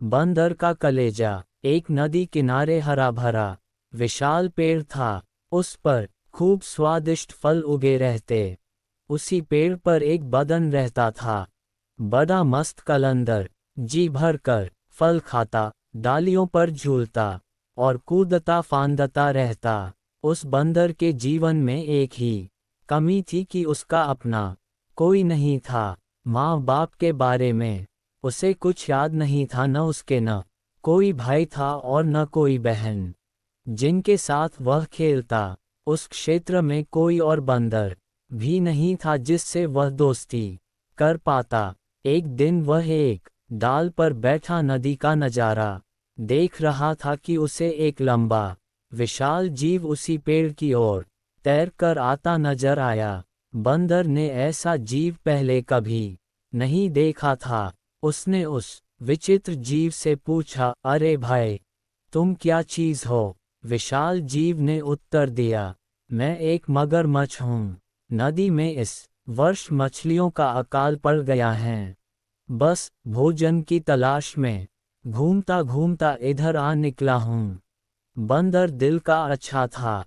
बंदर का कलेजा। एक नदी किनारे हरा भरा विशाल पेड़ था। उस पर खूब स्वादिष्ट फल उगे रहते। उसी पेड़ पर एक बदन रहता था, बड़ा मस्त कलंदर। जी भर कर फल खाता, डालियों पर झूलता और कूदता फांदता रहता। उस बंदर के जीवन में एक ही कमी थी कि उसका अपना कोई नहीं था। माँ बाप के बारे में उसे कुछ याद नहीं था, न उसके न कोई भाई था और न कोई बहन जिनके साथ वह खेलता। उस क्षेत्र में कोई और बंदर भी नहीं था जिससे वह दोस्ती कर पाता। एक दिन वह एक डाल पर बैठा नदी का नजारा देख रहा था कि उसे एक लंबा विशाल जीव उसी पेड़ की ओर तैर कर आता नजर आया। बंदर ने ऐसा जीव पहले कभी नहीं देखा था। उसने उस विचित्र जीव से पूछा, अरे भाई, तुम क्या चीज हो? विशाल जीव ने उत्तर दिया, मैं एक मगरमच्छ हूँ। नदी में इस वर्ष मछलियों का अकाल पड़ गया है। बस भोजन की तलाश में घूमता घूमता इधर आ निकला हूँ। बंदर दिल का अच्छा था।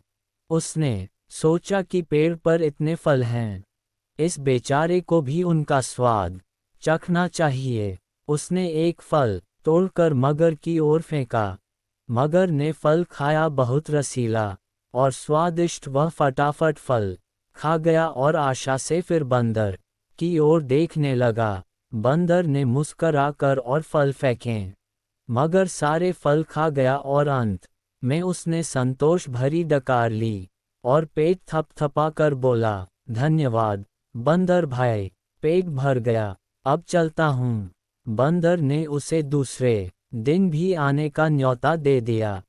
उसने सोचा कि पेड़ पर इतने फल हैं, इस बेचारे को भी उनका स्वाद चखना चाहिए। उसने एक फल तोड़कर मगर की ओर फेंका। मगर ने फल खाया, बहुत रसीला और स्वादिष्ट। वह फटाफट फल खा गया और आशा से फिर बंदर की ओर देखने लगा। बंदर ने मुस्करा कर और फल फेंके। मगर सारे फल खा गया और अंत में उसने संतोष भरी डकार ली और पेट थपथपा कर बोला, धन्यवाद बंदर भाई, पेट भर गया, अब चलता हूँ। बंदर ने उसे दूसरे दिन भी आने का न्योता दे दिया।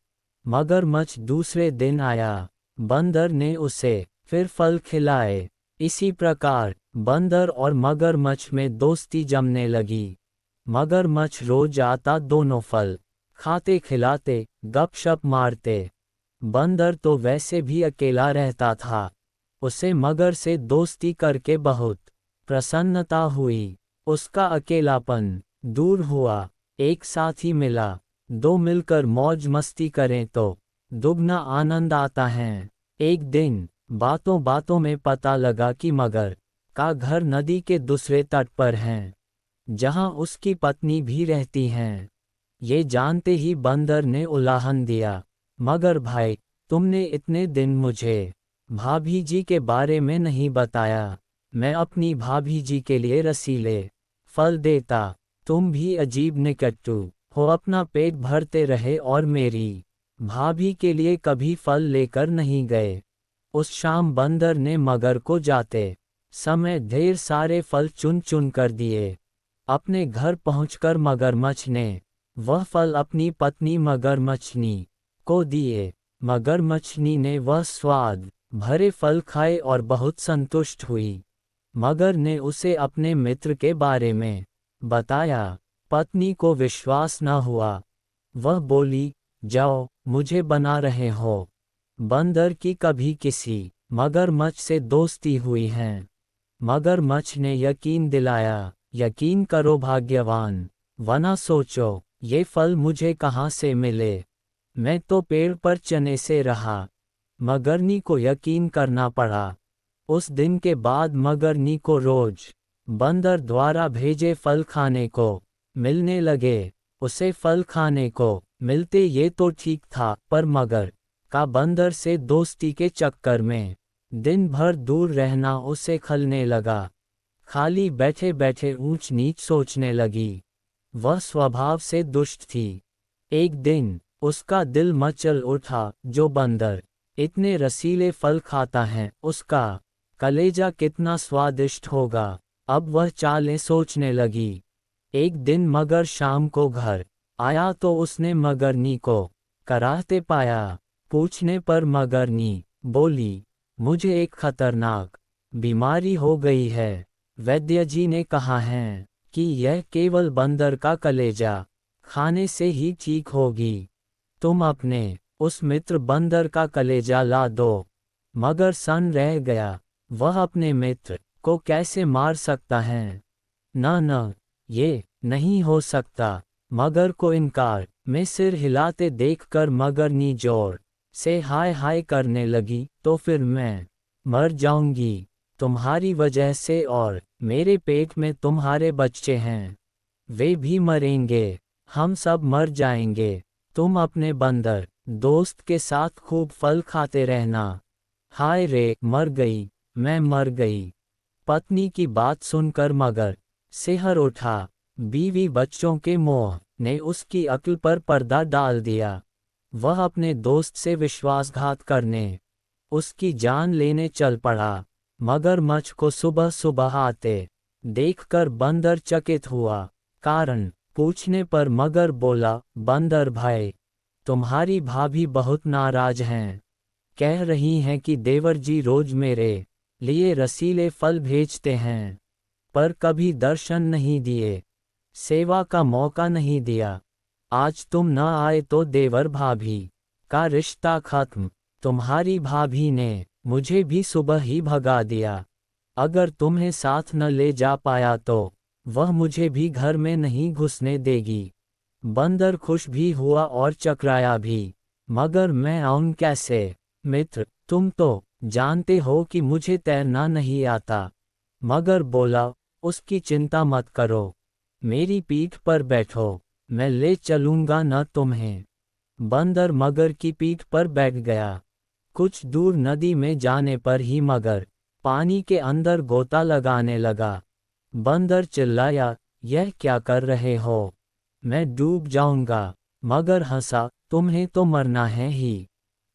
मगरमच्छ दूसरे दिन आया। बंदर ने उसे फिर फल खिलाए। इसी प्रकार बंदर और मगरमच्छ में दोस्ती जमने लगी। मगरमच्छ रोज आता, दोनों फल खाते खिलाते गपशप मारते। बंदर तो वैसे भी अकेला रहता था। उसे मगर से दोस्ती करके बहुत प्रसन्नता हुई। उसका अकेलापन दूर हुआ। एक साथी मिला, दो मिलकर मौज मस्ती करें तो दुगना आनंद आता है। एक दिन बातों बातों में पता लगा कि मगर का घर नदी के दूसरे तट पर है, जहां उसकी पत्नी भी रहती हैं। ये जानते ही बंदर ने उलाहन दिया, मगर भाई, तुमने इतने दिन मुझे भाभी जी के बारे में नहीं बताया। मैं अपनी भाभी जी के लिए रसीले फल देता, तुम भी अजीब निकट्टू हो, अपना पेट भरते रहे और मेरी भाभी के लिए कभी फल लेकर नहीं गए। उस शाम बंदर ने मगर को जाते समय ढेर सारे फल चुन चुन कर दिए। अपने घर पहुंचकर मगरमच्छ ने वह फल अपनी पत्नी मगरमच्छनी को दिए। मगरमच्छनी ने वह स्वाद भरे फल खाए और बहुत संतुष्ट हुई। मगर ने उसे अपने मित्र के बारे में बताया। पत्नी को विश्वास न हुआ। वह बोली, जाओ, मुझे बना रहे हो। बंदर की कभी किसी मगरमच्छ से दोस्ती हुई है? मगरमच्छ ने यकीन दिलाया, यकीन करो भाग्यवान, वरना सोचो ये फल मुझे कहाँ से मिले, मैं तो पेड़ पर चने से रहा। मगरनी को यकीन करना पड़ा। उस दिन के बाद मगरनी को रोज बंदर द्वारा भेजे फल खाने को मिलने लगे। उसे फल खाने को मिलते ये तो ठीक था, पर मगर का बंदर से दोस्ती के चक्कर में दिन भर दूर रहना उसे खलने लगा। खाली बैठे बैठे ऊंच नीच सोचने लगी। वह स्वभाव से दुष्ट थी। एक दिन उसका दिल मचल उठा, जो बंदर इतने रसीले फल खाता है, उसका कलेजा कितना स्वादिष्ट होगा। अब वह चालें सोचने लगी। एक दिन मगर शाम को घर आया तो उसने मगरनी को कराहते पाया। पूछने पर मगरनी बोली, मुझे एक खतरनाक बीमारी हो गई है। वैद्य जी ने कहा है कि यह केवल बंदर का कलेजा खाने से ही ठीक होगी। तुम अपने उस मित्र बंदर का कलेजा ला दो। मगर सन रह गया, वह अपने मित्र को कैसे मार सकता है? न, ये नहीं हो सकता। मगर को इनकार में सिर हिलाते देखकर मगरनी जोर से हाय हाय करने लगी, तो फिर मैं मर जाऊंगी तुम्हारी वजह से, और मेरे पेट में तुम्हारे बच्चे हैं वे भी मरेंगे, हम सब मर जाएंगे। तुम अपने बंदर दोस्त के साथ खूब फल खाते रहना। हाय रे, मर गई, मैं मर गई। पत्नी की बात सुनकर मगर सिहर उठा। बीवी बच्चों के मोह ने उसकी अक्ल पर पर्दा डाल दिया। वह अपने दोस्त से विश्वासघात करने उसकी जान लेने चल पड़ा। मगरमच्छ को सुबह सुबह आते देखकर बंदर चकित हुआ। कारण पूछने पर मगर बोला, बंदर भाई, तुम्हारी भाभी बहुत नाराज हैं। कह रही हैं कि देवर जी रोज मेरे लिए रसीले फल भेजते हैं, पर कभी दर्शन नहीं दिए, सेवा का मौका नहीं दिया। आज तुम न आए तो देवर भाभी का रिश्ता खत्म। तुम्हारी भाभी ने मुझे भी सुबह ही भगा दिया। अगर तुम्हें साथ न ले जा पाया तो वह मुझे भी घर में नहीं घुसने देगी। बंदर खुश भी हुआ और चकराया भी, मगर मैं आऊं कैसे? मित्र, तुम तो जानते हो कि मुझे तैरना नहीं आता। मगर बोला, उसकी चिंता मत करो, मेरी पीठ पर बैठो, मैं ले चलूंगा न तुम्हें। बंदर मगर की पीठ पर बैठ गया। कुछ दूर नदी में जाने पर ही मगर पानी के अंदर गोता लगाने लगा। बंदर चिल्लाया, यह क्या कर रहे हो? मैं डूब जाऊंगा। मगर हंसा, तुम्हें तो मरना है ही।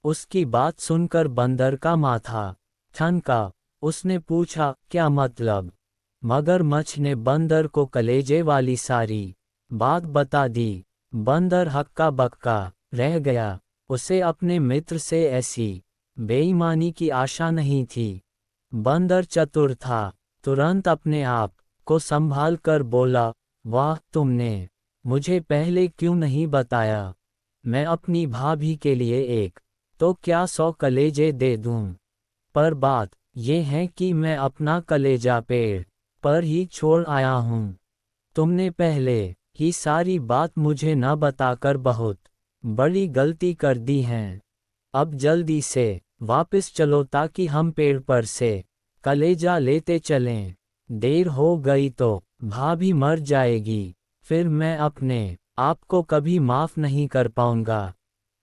उसकी बात सुनकर बंदर का माथा ठनका। उसने पूछा, क्या मतलब? मगरमच्छ ने बंदर को कलेजे वाली सारी बात बता दी। बंदर हक्का बक्का रह गया। उसे अपने मित्र से ऐसी बेईमानी की आशा नहीं थी। बंदर चतुर था, तुरंत अपने आप को संभाल कर बोला, वाह, तुमने मुझे पहले क्यों नहीं बताया? मैं अपनी भाभी के लिए एक तो क्या 100 कलेजे दे दूं। पर बात ये है कि मैं अपना कलेजा पेड़ पर ही छोड़ आया हूं। तुमने पहले ही सारी बात मुझे न बताकर बहुत बड़ी गलती कर दी है। अब जल्दी से वापस चलो ताकि हम पेड़ पर से कलेजा लेते चलें। देर हो गई तो भाभी मर जाएगी, फिर मैं अपने आप को कभी माफ नहीं कर पाऊंगा।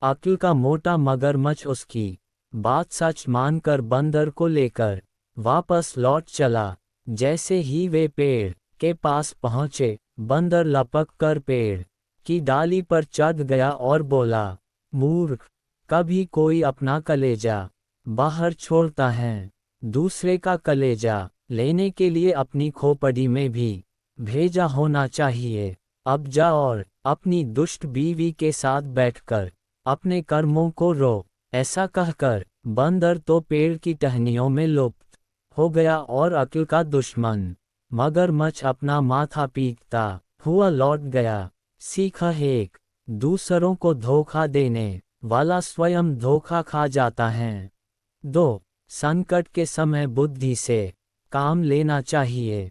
अक्ल का मोटा मगरमच्छ उसकी बात सच मानकर बंदर को लेकर वापस लौट चला। जैसे ही वे पेड़ के पास पहुंचे, बंदर लपक कर पेड़ की डाली पर चढ़ गया और बोला, मूर्ख, कभी कोई अपना कलेजा बाहर छोड़ता है? दूसरे का कलेजा लेने के लिए अपनी खोपड़ी में भी भेजा होना चाहिए। अब जा और अपनी दुष्ट बीवी के साथ बैठकर अपने कर्मों को रो। ऐसा कहकर बंदर तो पेड़ की टहनियों में लुप्त हो गया और अक्ल का दुश्मन मगरमच्छ अपना माथा पीटता हुआ लौट गया। सीखा एक, दूसरों को धोखा देने वाला स्वयं धोखा खा जाता है। 2. संकट के समय बुद्धि से काम लेना चाहिए।